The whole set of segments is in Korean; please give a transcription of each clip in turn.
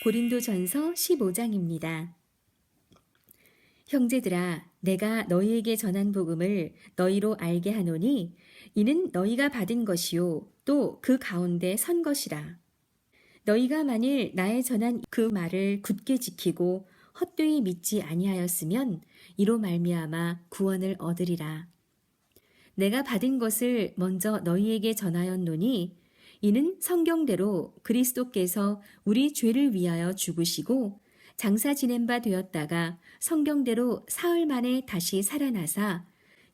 고린도전서 15장입니다. 형제들아, 내가 너희에게 전한 복음을 너희로 알게 하노니 이는 너희가 받은 것이요 또 그 가운데 선 것이라. 너희가 만일 나의 전한 그 말을 굳게 지키고 헛되이 믿지 아니하였으면 이로 말미암아 구원을 얻으리라. 내가 받은 것을 먼저 너희에게 전하였노니 이는 성경대로 그리스도께서 우리 죄를 위하여 죽으시고 장사 지낸 바 되었다가 성경대로 사흘 만에 다시 살아나사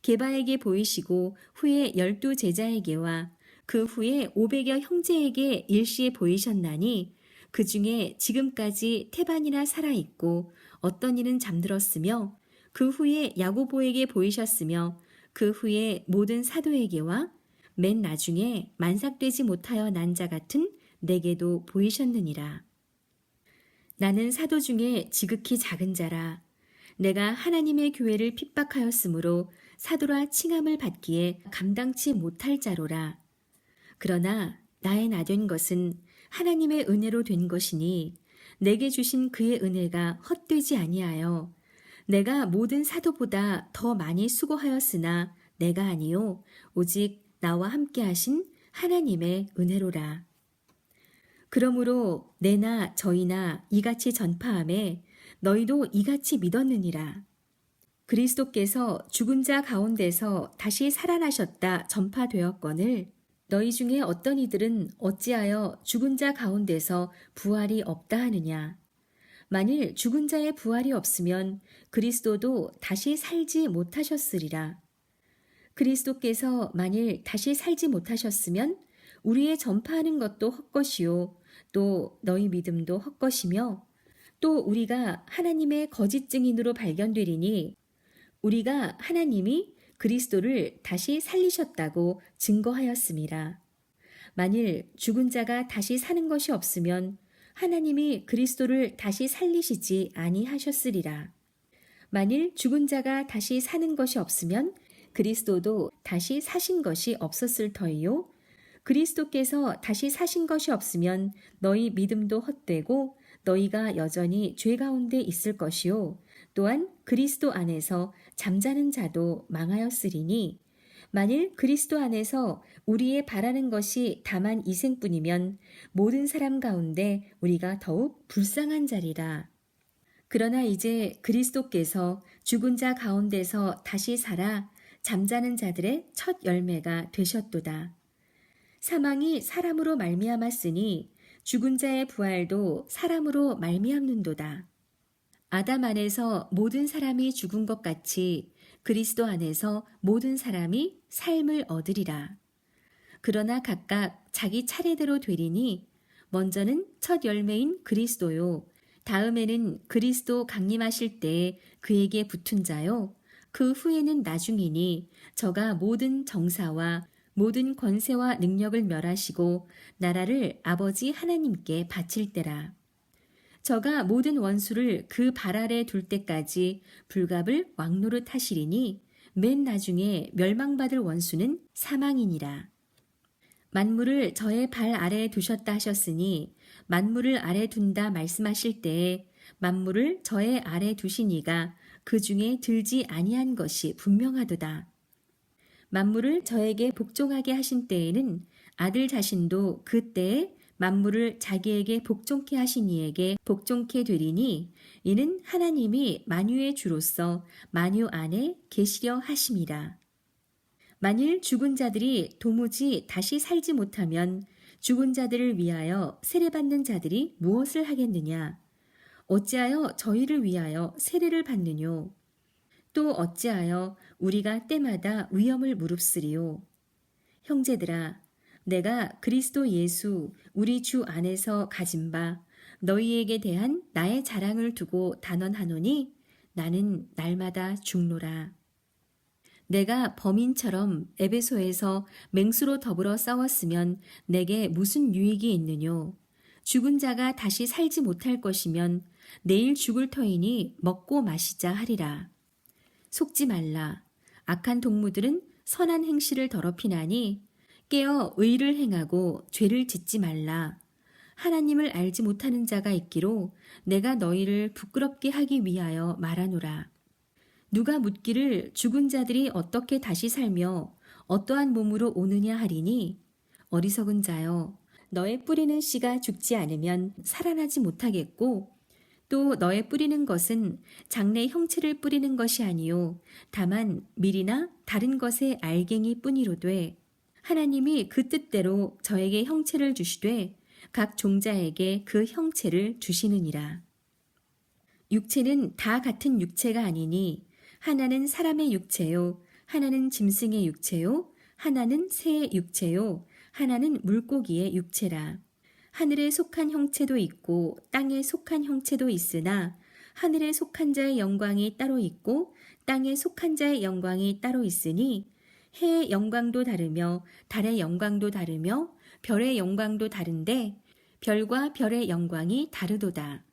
게바에게 보이시고 후에 12 제자에게와 그 후에 500여 형제에게 일시에 보이셨나니 그 중에 지금까지 태반이나 살아있고 어떤 이는 잠들었으며 그 후에 야고보에게 보이셨으며 그 후에 모든 사도에게와 맨 나중에 만삭되지 못하여 난 자 같은 내게도 보이셨느니라. 나는 사도 중에 지극히 작은 자라. 내가 하나님의 교회를 핍박하였으므로 사도라 칭함을 받기에 감당치 못할 자로라. 그러나 나의 나된 것은 하나님의 은혜로 된 것이니 내게 주신 그의 은혜가 헛되지 아니하여 내가 모든 사도보다 더 많이 수고하였으나 내가 아니요 오직 나와 함께 하신 하나님의 은혜로라. 그러므로 내나 저희나 이같이 전파하매 너희도 이같이 믿었느니라. 그리스도께서 죽은 자 가운데서 다시 살아나셨다 전파되었거늘 너희 중에 어떤 이들은 어찌하여 죽은 자 가운데서 부활이 없다 하느냐. 만일 죽은 자의 부활이 없으면 그리스도도 다시 살지 못하셨으리라. 그리스도께서 만일 다시 살지 못하셨으면 우리의 전파하는 것도 헛것이요 또 너희 믿음도 헛것이며 또 우리가 하나님의 거짓 증인으로 발견되리니 우리가 하나님이 그리스도를 다시 살리셨다고 증거하였음이라. 만일 죽은 자가 다시 사는 것이 없으면 하나님이 그리스도를 다시 살리시지 아니하셨으리라. 만일 죽은 자가 다시 사는 것이 없으면 그리스도도 다시 사신 것이 없었을 터이요. 그리스도께서 다시 사신 것이 없으면 너희 믿음도 헛되고 너희가 여전히 죄 가운데 있을 것이요. 또한 그리스도 안에서 잠자는 자도 망하였으리니 만일 그리스도 안에서 우리의 바라는 것이 다만 이 생뿐이면 모든 사람 가운데 우리가 더욱 불쌍한 자리라. 그러나 이제 그리스도께서 죽은 자 가운데서 다시 살아 잠자는 자들의 첫 열매가 되셨도다. 사망이 사람으로 말미암았으니 죽은 자의 부활도 사람으로 말미암는도다. 아담 안에서 모든 사람이 죽은 것 같이 그리스도 안에서 모든 사람이 삶을 얻으리라. 그러나 각각 자기 차례대로 되리니 먼저는 첫 열매인 그리스도요. 다음에는 그리스도 강림하실 때에 그에게 붙은 자요. 그 후에는 나중이니 저가 모든 정사와 모든 권세와 능력을 멸하시고 나라를 아버지 하나님께 바칠 때라. 저가 모든 원수를 그 발 아래 둘 때까지 불갑을 왕노릇 하시리니 맨 나중에 멸망받을 원수는 사망이니라. 만물을 저의 발 아래에 두셨다 하셨으니 만물을 아래 둔다 말씀하실 때에 만물을 저의 아래 두신 이가 그 중에 들지 아니한 것이 분명하도다. 만물을 저에게 복종하게 하신 때에는 아들 자신도 그 때에 만물을 자기에게 복종케 하신 이에게 복종케 되리니 이는 하나님이 만유의 주로서 만유 안에 계시려 하심이라. 만일 죽은 자들이 도무지 다시 살지 못하면 죽은 자들을 위하여 세례받는 자들이 무엇을 하겠느냐? 어찌하여 저희를 위하여 세례를 받느뇨? 또 어찌하여 우리가 때마다 위험을 무릅쓰리요? 형제들아, 내가 그리스도 예수 우리 주 안에서 가진 바 너희에게 대한 나의 자랑을 두고 단언하노니 나는 날마다 죽노라. 내가 범인처럼 에베소에서 맹수로 더불어 싸웠으면 내게 무슨 유익이 있느뇨? 죽은 자가 다시 살지 못할 것이면 내일 죽을 터이니 먹고 마시자 하리라. 속지 말라. 악한 동무들은 선한 행실을 더럽히나니 깨어 의를 행하고 죄를 짓지 말라. 하나님을 알지 못하는 자가 있기로 내가 너희를 부끄럽게 하기 위하여 말하노라. 누가 묻기를 죽은 자들이 어떻게 다시 살며 어떠한 몸으로 오느냐 하리니 어리석은 자여 너의 뿌리는 씨가 죽지 않으면 살아나지 못하겠고 또 너의 뿌리는 것은 장래 형체를 뿌리는 것이 아니요 다만 밀이나 다른 것의 알갱이 뿐이로되 하나님이 그 뜻대로 저에게 형체를 주시되 각 종자에게 그 형체를 주시느니라. 육체는 다 같은 육체가 아니니 하나는 사람의 육체요 하나는 짐승의 육체요 하나는 새의 육체요 하나는 물고기의 육체라. 하늘에 속한 형체도 있고 땅에 속한 형체도 있으나 하늘에 속한 자의 영광이 따로 있고 땅에 속한 자의 영광이 따로 있으니 해의 영광도 다르며 달의 영광도 다르며 별의 영광도 다른데 별과 별의 영광이 다르도다.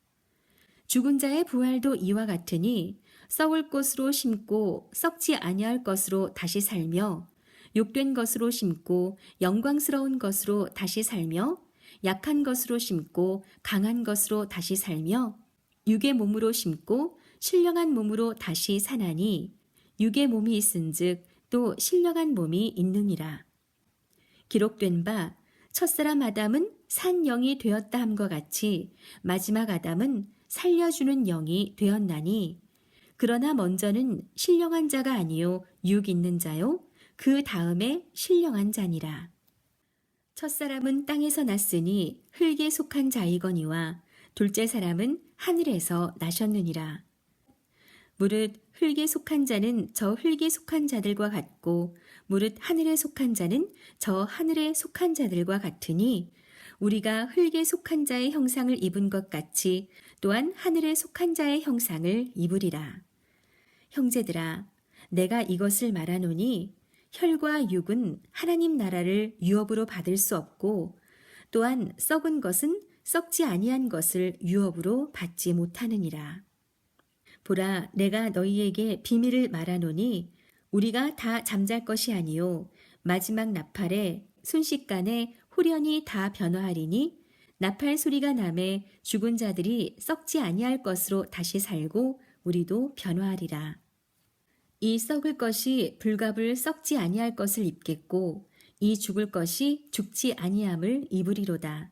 죽은 자의 부활도 이와 같으니 썩을 것으로 심고 썩지 아니할 것으로 다시 살며 욕된 것으로 심고 영광스러운 것으로 다시 살며 약한 것으로 심고 강한 것으로 다시 살며 육의 몸으로 심고 신령한 몸으로 다시 사나니 육의 몸이 있은즉 또 신령한 몸이 있느니라. 기록된 바 첫사람 아담은 산 영이 되었다 함과 같이 마지막 아담은 살려주는 영이 되었나니 그러나 먼저는 신령한 자가 아니요 육 있는 자요 그 다음에 신령한 자니라. 첫사람은 땅에서 났으니 흙에 속한 자이거니와 둘째 사람은 하늘에서 나셨느니라. 무릇 흙에 속한 자는 저 흙에 속한 자들과 같고 무릇 하늘에 속한 자는 저 하늘에 속한 자들과 같으니 우리가 흙에 속한 자의 형상을 입은 것 같이 또한 하늘에 속한 자의 형상을 입으리라. 형제들아, 내가 이것을 말하노니 혈과 육은 하나님 나라를 유업으로 받을 수 없고 또한 썩은 것은 썩지 아니한 것을 유업으로 받지 못하느니라. 보라, 내가 너희에게 비밀을 말하노니 우리가 다 잠잘 것이 아니요 마지막 나팔에 순식간에 후련히 다 변화하리니 나팔 소리가 나매 죽은 자들이 썩지 아니할 것으로 다시 살고 우리도 변화하리라. 이 썩을 것이 불갑을 썩지 아니할 것을 입겠고 이 죽을 것이 죽지 아니함을 입으리로다.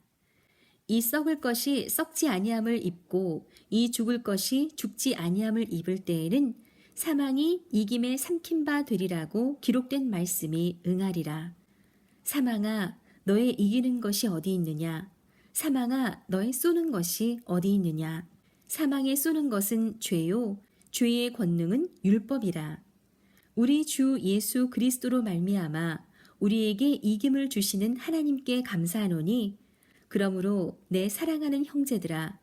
이 썩을 것이 썩지 아니함을 입고 이 죽을 것이 죽지 아니함을 입을 때에는 사망이 이김에 삼킨 바 되리라고 기록된 말씀이 응하리라. 사망아, 너의 이기는 것이 어디 있느냐? 사망아, 너의 쏘는 것이 어디 있느냐? 사망에 쏘는 것은 죄요, 죄의 권능은 율법이라. 우리 주 예수 그리스도로 말미암아 우리에게 이김을 주시는 하나님께 감사하노니 그러므로 내 사랑하는 형제들아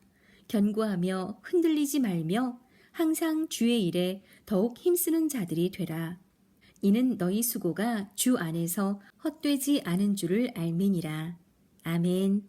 견고하며 흔들리지 말며 항상 주의 일에 더욱 힘쓰는 자들이 되라. 이는 너희 수고가 주 안에서 헛되지 않은 줄을 알미니라. 아멘.